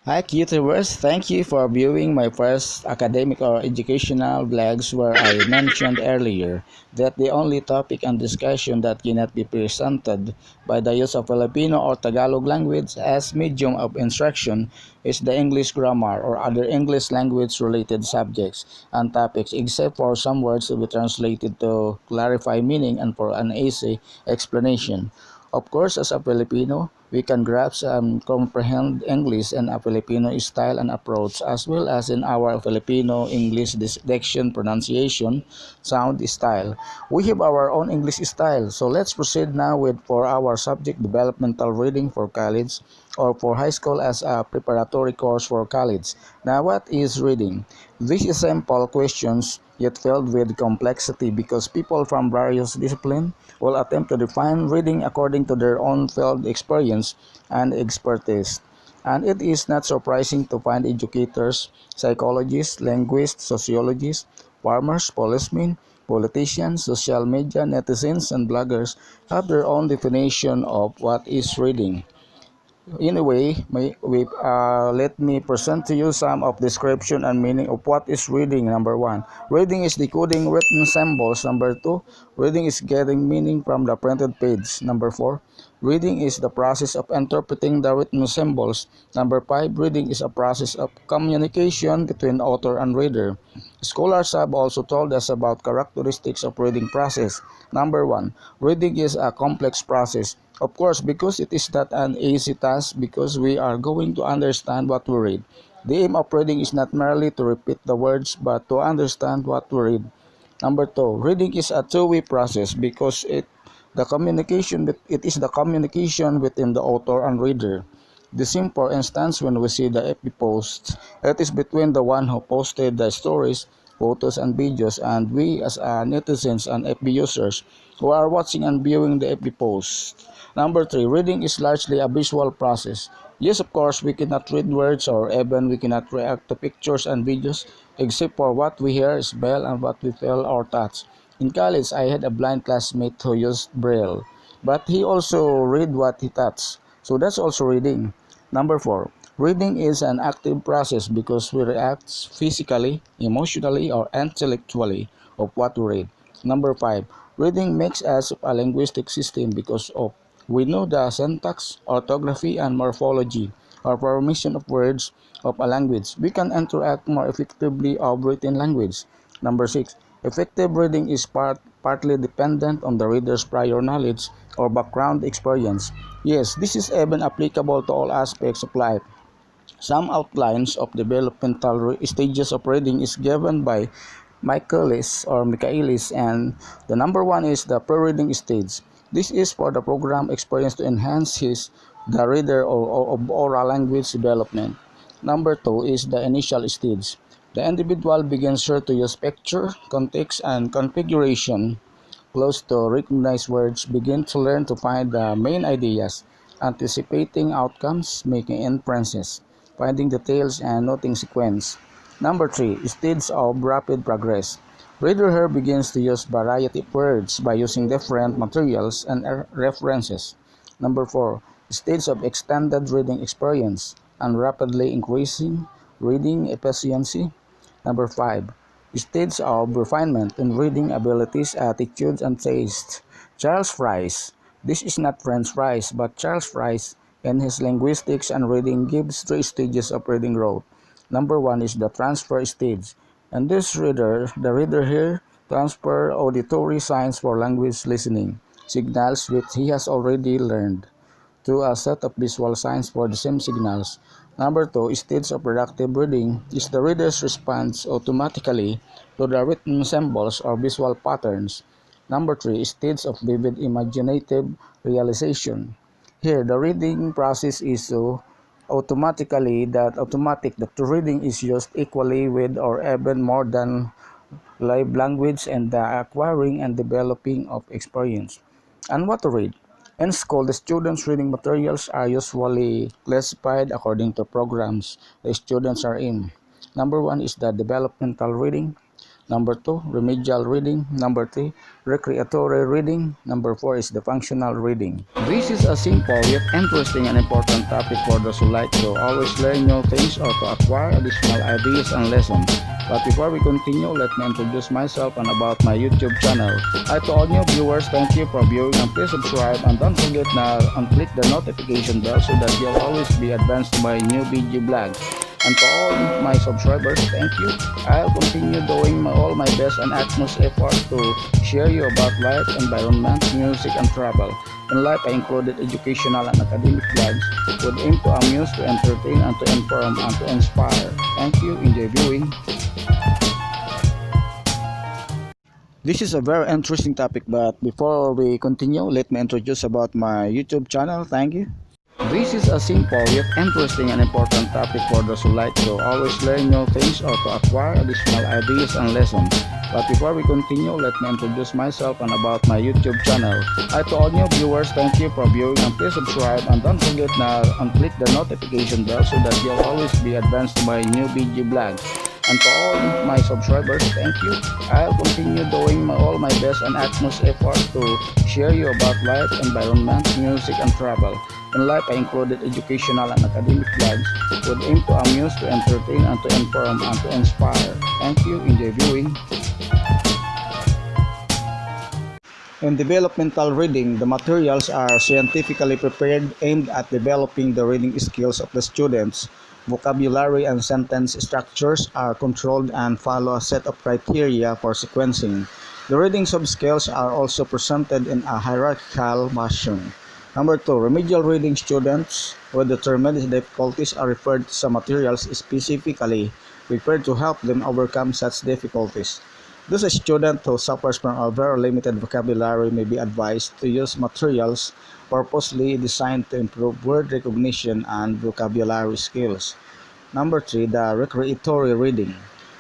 Hi, YouTubers. Thank you for viewing my first academic or educational vlogs where I mentioned earlier that the only topic and discussion that cannot be presented by the use of Filipino or Tagalog language as medium of instruction is the English grammar or other English language related subjects and topics except for some words to be translated to clarify meaning and for an easy explanation. Of course, as a Filipino, we can grasp and comprehend English in a Filipino style and approach, as well as in our Filipino English diction, pronunciation, sound style. We have our own English style, so let's proceed now with for our subject developmental reading for college or for high school as a preparatory course for college. Now, what is reading? This is simple questions yet filled with complexity because people from various disciplines will attempt to define reading according to their own field experience and expertise. And it is not surprising to find educators, psychologists, linguists, sociologists, farmers, policemen, politicians, social media, netizens, and bloggers have their own definition of what is reading. Anyway, let me present to you some of description and meaning of what is reading. Number one, reading is decoding written symbols. Number two, reading is getting meaning from the printed page. Number four, reading is the process of interpreting the written symbols. Number five, reading is a process of communication between author and reader. Scholars have also told us about characteristics of reading process. Number one, reading is a complex process. Of course, because it is not an easy task because we are going to understand what we read. The aim of reading is not merely to repeat the words but to understand what we read. Number two, reading is a two-way process because it is the communication between the author and reader. The same for instance when we see the FB post, it is between the one who posted the stories, photos and videos and we as netizens and FB users who are watching and viewing the FB post. Number three, reading is largely a visual process. Yes, of course, we cannot read words or even we cannot react to pictures and videos except for what we hear, smell, and what we feel or touch. In college, I had a blind classmate who used Braille, but he also read what he touched. So that's also reading. Number four, reading is an active process because we react physically, emotionally, or intellectually of what we read. Number five, reading makes us a linguistic system because of we know the syntax, orthography, and morphology or formation of words of a language. We can interact more effectively of written language. Number six, effective reading is partly dependent on the reader's prior knowledge or background experience. Yes, this is even applicable to all aspects of life. Some outlines of developmental stages of reading is given by Michaelis, and the number one is the pre-reading stage. This is for the program experience to enhance the reader of oral language development. Number two is the initial stage. The individual begins here to use picture, context, and configuration close to recognized words, begin to learn to find the main ideas, anticipating outcomes, making inferences, finding details, and noting sequence. Number three, stage of rapid progress. Reader here begins to use variety of words by using different materials and references. Number four, stage of extended reading experience and rapidly increasing reading efficiency. Number five, stage of refinement in reading abilities, attitudes, and taste. Charles Fries. This is not French fries, but Charles Fries in his Linguistics and Reading gives three stages of reading growth. Number one is the transfer stage. And the reader here transfer auditory signs for language listening, signals which he has already learned, to a set of visual signs for the same signals. Number two, stage of productive reading is the reader's response automatically to the written symbols or visual patterns. Number three, stage of vivid imaginative realization. Here, the reading process is so automatic that the reading is used equally with or even more than live language and the acquiring and developing of experience. And what to read? In school, the students' reading materials are usually classified according to programs the students are in. Number one is the developmental reading. Number 2, remedial reading. Number 3, recreatory reading. Number 4 is the functional reading. This is a simple yet interesting and important topic for those who like to always learn new things or to acquire additional ideas and lessons. But before we continue, let me introduce myself and about my YouTube channel. Hi to all new viewers, thank you for viewing and please subscribe and don't forget now and click the notification bell so that you'll always be advanced to my new video vlogs. And to all my subscribers, thank you. I'll continue doing all my best and utmost effort to share you about life, environment, music, and travel. In life, I included educational and academic vlogs with aim to amuse, to entertain, and to inform, and to inspire. Thank you. Enjoy viewing. This is a very interesting topic, but before we continue, let me introduce about my YouTube channel. Thank you. This is a simple yet interesting and important topic for those who like to always learn new things or to acquire additional ideas and lessons. But before we continue, let me introduce myself and about my YouTube channel. Hi to all new viewers, thank you for viewing and please subscribe and don't forget now and click the notification bell so that you'll always be advanced to my new video vlogs. And to all my subscribers, thank you. I'll continue doing all my best and utmost effort to share you about life, environment, music, and travel. In life, I included educational and academic vlogs with aim to amuse, to entertain, and to inform, and to inspire. Thank you. Enjoy viewing. In developmental reading, the materials are scientifically prepared aimed at developing the reading skills of the students. Vocabulary and sentence structures are controlled and follow a set of criteria for sequencing. The reading subscales are also presented in a hierarchical fashion. Number 2, remedial reading students with determined difficulties are referred to some materials specifically prepared to help them overcome such difficulties. Thus, a student who suffers from a very limited vocabulary may be advised to use materials purposely designed to improve word recognition and vocabulary skills. Number 3, the recreatory reading.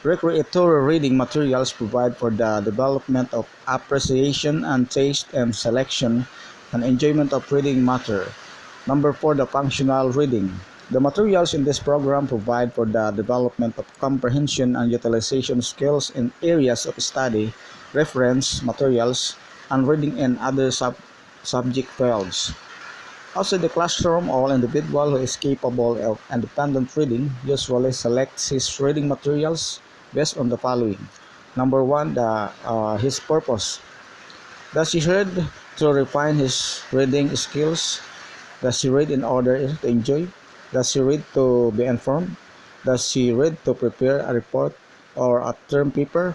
Recreatory reading materials provide for the development of appreciation and taste and selection and enjoyment of reading matter. Number 4, the functional reading. The materials in this program provide for the development of comprehension and utilization skills in areas of study, reference materials, and reading in other subject fields. Outside the classroom, all individual who is capable of independent reading usually selects his reading materials based on the following. Number 1, his purpose. Does he read to refine his reading skills? Does he read in order to enjoy? Does he read to be informed? Does he read to prepare a report or a term paper?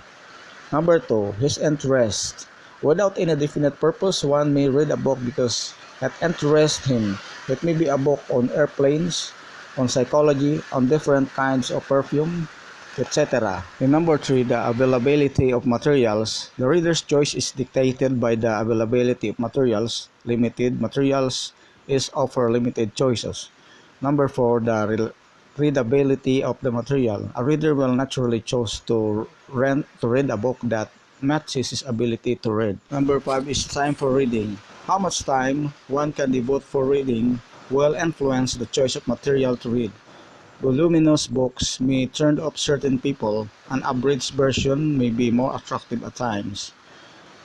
Number 2, his interest. Without any definite purpose, one may read a book because it interests him. It may be a book on airplanes, on psychology, on different kinds of perfume, etc. In number 3, the availability of materials. The reader's choice is dictated by the availability of materials. Limited materials is offer limited choices. Number 4, the readability of the material. A reader will naturally choose to read a book that matches his ability to read. Number 5 is time for reading. How much time one can devote for reading will influence the choice of material to read. Voluminous books may turn off certain people. An abridged version may be more attractive at times.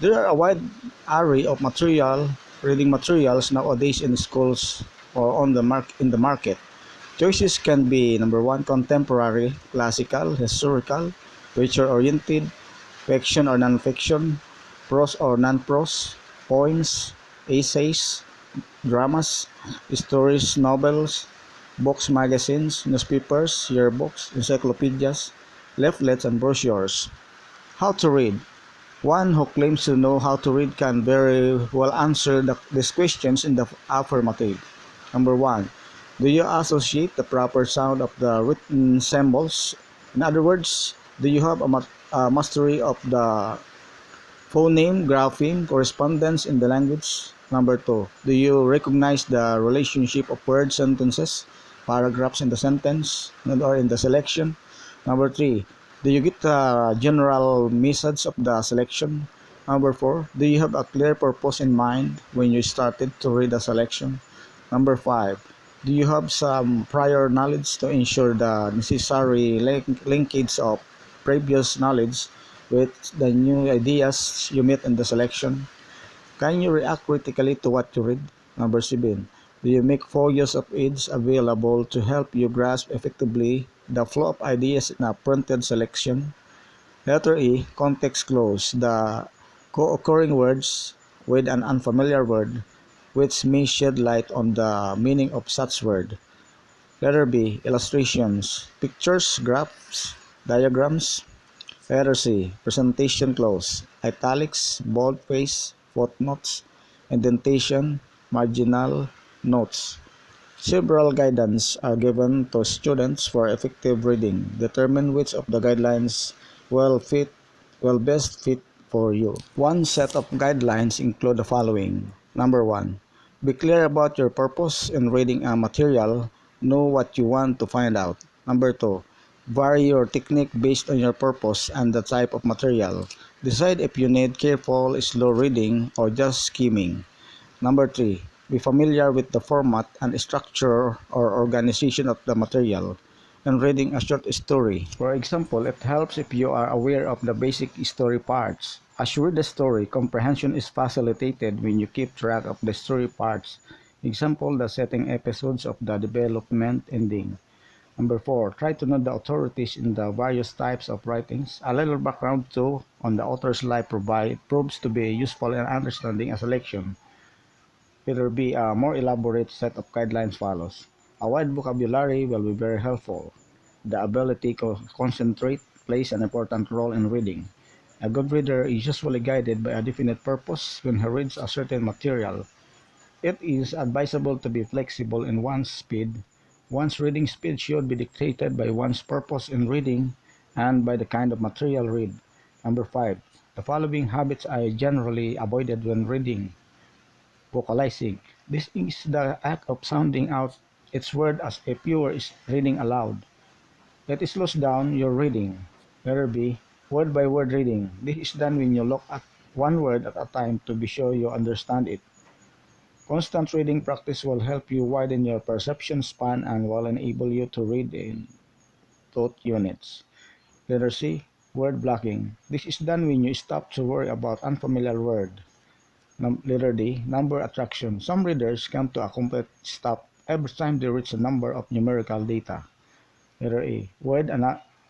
There are a wide array of reading materials nowadays in schools or in the market. Choices can be number 1, contemporary, classical, historical, future-oriented, fiction or non-fiction, prose or non-prose, poems, essays, dramas, stories, novels, books, magazines, newspapers, yearbooks, encyclopedias, leaflets, and brochures. How to read. One who claims to know how to read can very well answer these questions in the affirmative. Number 1, do you associate the proper sound of the written symbols? In other words, do you have a mastery of the phoneme, grapheme, correspondence in the language? Number 2, do you recognize the relationship of word sentences, paragraphs in the sentence, or in the selection? Number 3, do you get the general message of the selection? Number 4, do you have a clear purpose in mind when you started to read the selection? Number 5, do you have some prior knowledge to ensure the necessary linkage of previous knowledge with the new ideas you meet in the selection? Can you react critically to what you read? Number 7. Do you make full use of aids available to help you grasp effectively the flow of ideas in a printed selection? Letter E. Context clues. The co-occurring words with an unfamiliar word, which may shed light on the meaning of such word. Letter B. Illustrations. Pictures, graphs, diagrams. Letter C. Presentation clause. Italics, boldface, footnotes, indentation, marginal notes. Several guidance are given to students for effective reading. Determine which of the guidelines will fit will best fit for you. One set of guidelines include the following. Number 1. Be clear about your purpose in reading a material. Know what you want to find out. Number 2. Vary your technique based on your purpose and the type of material. Decide if you need careful, slow reading or just skimming. Number 3. Be familiar with the format and structure or organization of the material. In reading a short story, for example, it helps if you are aware of the basic story parts. As you read the story, comprehension is facilitated when you keep track of the story parts. Example, the setting episodes of the development ending. Number 4, try to know the authorities in the various types of writings. A little background too on the author's life proves to be useful in understanding a selection. Letter B, a more elaborate set of guidelines follows. A wide vocabulary will be very helpful. The ability to concentrate plays an important role in reading. A good reader is usually guided by a definite purpose when he reads a certain material. It is advisable to be flexible in one's speed. One's reading speed should be dictated by one's purpose in reading and by the kind of material read. Number 5. The following habits are generally avoided when reading. Vocalizing. This is the act of sounding out its word as if you were reading aloud. It slows down your reading. Letter B. Word by word reading. This is done when you look at one word at a time to be sure you understand it. Constant reading practice will help you widen your perception span and will enable you to read in thought units. Letter C. Word blocking. This is done when you stop to worry about unfamiliar word. Letter D. Number attraction. Some readers come to a complete stop every time they reach a number of numerical data. Letter A. Word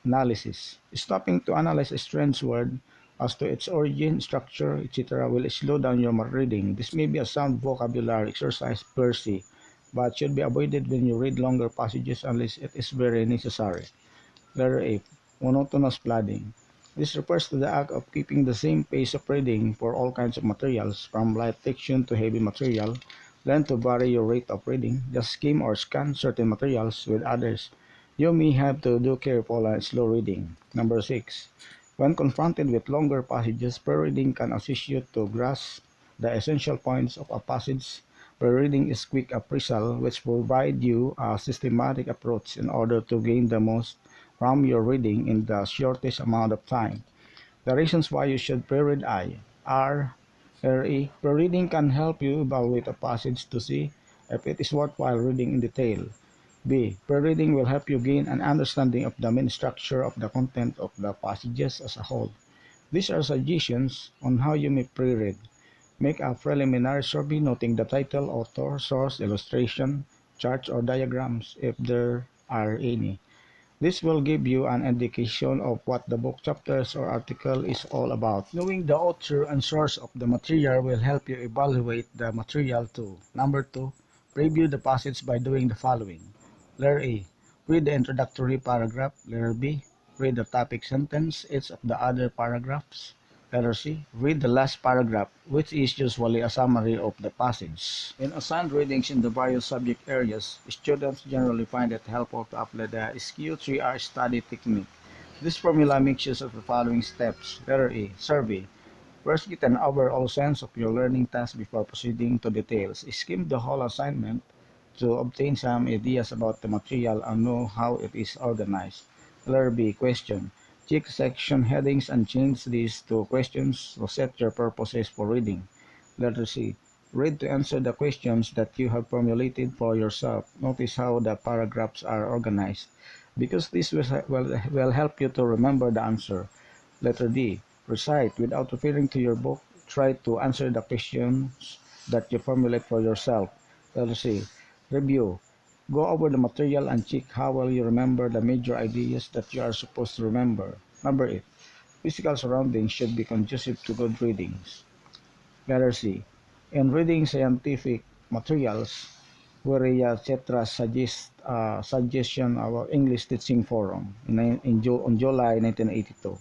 analysis. Stopping to analyze a strange word as to its origin, structure, etc. will slow down your reading. This may be a sound vocabulary exercise per se, but should be avoided when you read longer passages unless it is very necessary. Letter A. Monotonous plodding. This refers to the act of keeping the same pace of reading for all kinds of materials, from light fiction to heavy material. Learn to vary your rate of reading. Just skim or scan certain materials with others. You may have to do careful and slow reading. Number 6. When confronted with longer passages, pre-reading can assist you to grasp the essential points of a passage. Pre-reading is quick appraisal, which provides you a systematic approach in order to gain the most from your reading in the shortest amount of time. The reasons why you should pre-read are pre-reading can help you evaluate a passage to see if it is worthwhile reading in detail. B. Pre-reading will help you gain an understanding of the main structure of the content of the passages as a whole. These are suggestions on how you may pre-read. Make a preliminary survey noting the title, author, source, illustration, charts, or diagrams if there are any. This will give you an indication of what the book, chapters, or article is all about. Knowing the author and source of the material will help you evaluate the material too. Number 2, preview the passage by doing the following. Letter A. Read the introductory paragraph. Letter B. Read the topic sentence, each of the other paragraphs. Letter C. Read the last paragraph, which is usually a summary of the passage. In assigned readings in the various subject areas, students generally find it helpful to apply the SQ3R study technique. This formula makes use of the following steps. Letter A. Survey. First, get an overall sense of your learning task before proceeding to details. Skim the whole assignment to obtain some ideas about the material and know how it is organized. Letter B. Question. Check section headings and change these to questions to set your purposes for reading. Letter C. Read to answer the questions that you have formulated for yourself. Notice how the paragraphs are organized, because this will help you to remember the answer. Letter D. Recite without referring to your book. Try to answer the questions that you formulate for yourself. Letter C. Review. Go over the material and check how well you remember the major ideas that you are supposed to remember. Number 8. Physical surroundings should be conducive to good readings. Letter C. In reading scientific materials, Guerrilla etc. Suggestion of English Teaching Forum on July 1982.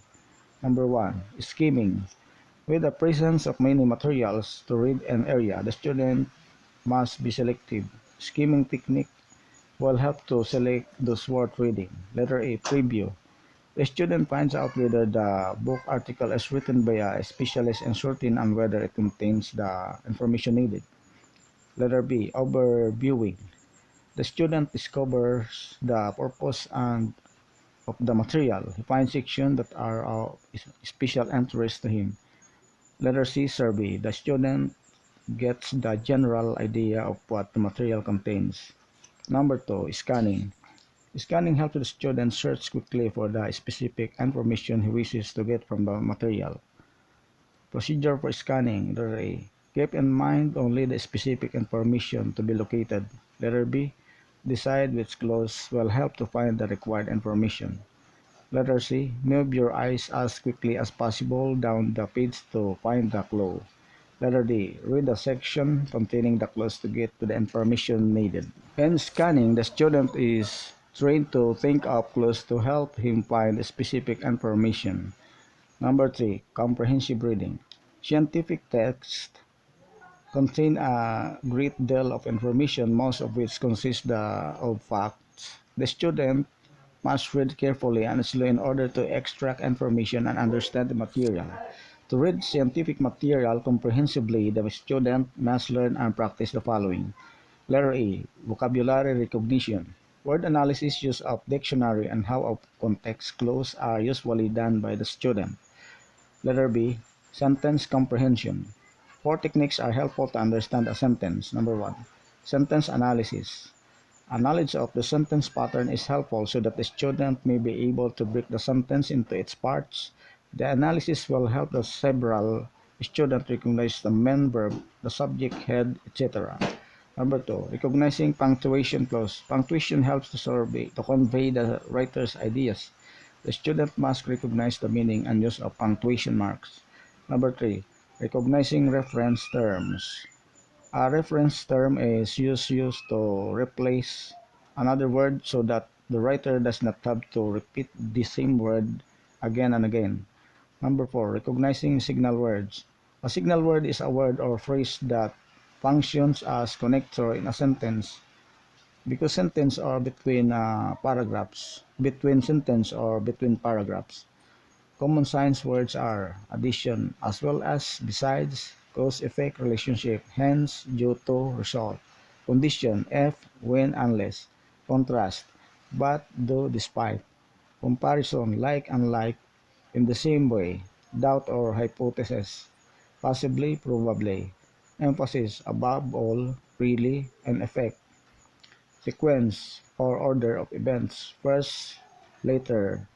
Number 1. Skimming. With the presence of many materials to read an area, the student must be selective. Skimming technique will help to select those worth reading. Letter A. Preview. The student finds out whether the book article is written by a specialist and certain and whether it contains the information needed. Letter B. Overviewing. The student discovers the purpose of the material. He finds sections that are of special interest to him. Letter C. Survey. The student gets the general idea of what the material contains. Number 2. Scanning. Scanning helps the student search quickly for the specific information he wishes to get from the material. Procedure for scanning. Letter A. Keep in mind only the specific information to be located. Letter B. Decide which clues will help to find the required information. Letter C. Move your eyes as quickly as possible down the page to find the clue. Letter D. Read the section containing the clues to get to the information needed. In scanning, the student is trained to think of clues to help him find specific information. Number 3. Comprehensive reading. Scientific texts contain a great deal of information, most of which consists of facts. The student must read carefully and slowly in order to extract information and understand the material. To read scientific material comprehensively, the student must learn and practice the following. Letter A. Vocabulary recognition. Word analysis, use of dictionary, and how of context clues are usually done by the student. Letter B. Sentence comprehension. 4 techniques are helpful to understand a sentence. Number 1. Sentence analysis. A knowledge of the sentence pattern is helpful so that the student may be able to break the sentence into its parts. The analysis will help the several student recognize the main verb, the subject, head, etc. Number 2. Recognizing punctuation clause. Punctuation helps the survey to convey the writer's ideas. The student must recognize the meaning and use of punctuation marks. Number 3. Recognizing reference terms. A reference term is used to replace another word so that the writer does not have to repeat the same word again and again. Number 4. Recognizing signal words. A signal word is a word or phrase that functions as connector in a sentence. Because sentences are between paragraphs, between sentence or between paragraphs. Common signs words are addition as well as besides, cause effect relationship, hence, due to, result. Condition, if, when, unless. Contrast, but, though, despite. Comparison, like, unlike, in the same way. Doubt or hypothesis, possibly, probably. Emphasis, above all, really, and effect. Sequence or order of events, first, later.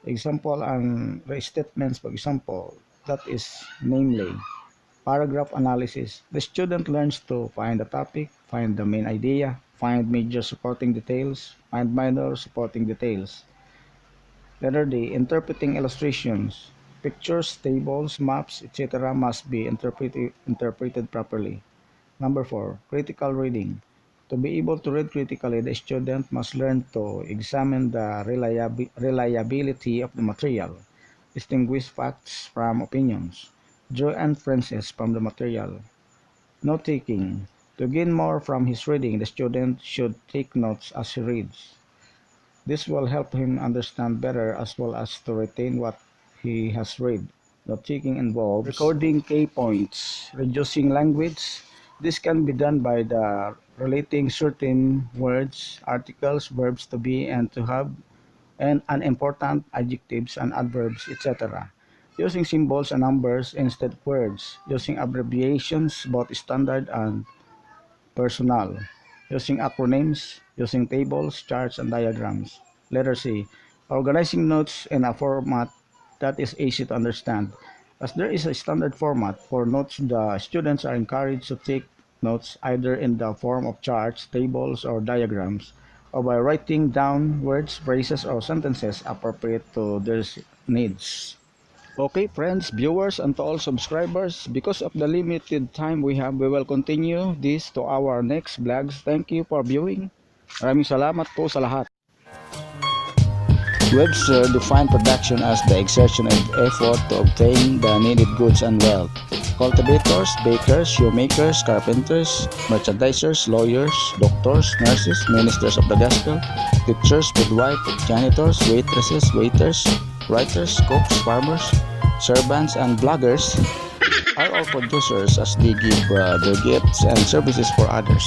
Example and restatements, for example, that is namely paragraph analysis. The student learns to find the topic, find the main idea, find major supporting details, find minor supporting details. Letter D. Interpreting illustrations. Pictures, tables, maps, etc. must be interpreted properly. Number 4. Critical reading. To be able to read critically, the student must learn to examine the reliability of the material, distinguish facts from opinions, draw inferences from the material. Note-taking. To gain more from his reading, the student should take notes as he reads. This will help him understand better as well as to retain what he has read. Note-taking involves recording key points, reducing language. This can be done by relating certain words, articles, verbs to be and to have, and unimportant adjectives and adverbs, etc. Using symbols and numbers instead of words. Using abbreviations, both standard and personal. Using acronyms, using tables, charts, and diagrams. Letter C. Organizing notes in a format that is easy to understand. As there is a standard format for notes, the students are encouraged to take notes either in the form of charts, tables, or diagrams, or by writing down words, phrases, or sentences appropriate to their needs. Okay, friends, viewers, and to all subscribers, because of the limited time we have, we will continue this to our next vlogs. Thank you for viewing. Maraming salamat po sa lahat. Webster defined production as the exertion and effort to obtain the needed goods and wealth. Cultivators, bakers, shoemakers, carpenters, merchandisers, lawyers, doctors, nurses, ministers of the gospel, teachers, midwives, janitors, waitresses, waiters, writers, cooks, farmers, servants, and bloggers are all producers as they give their gifts and services for others.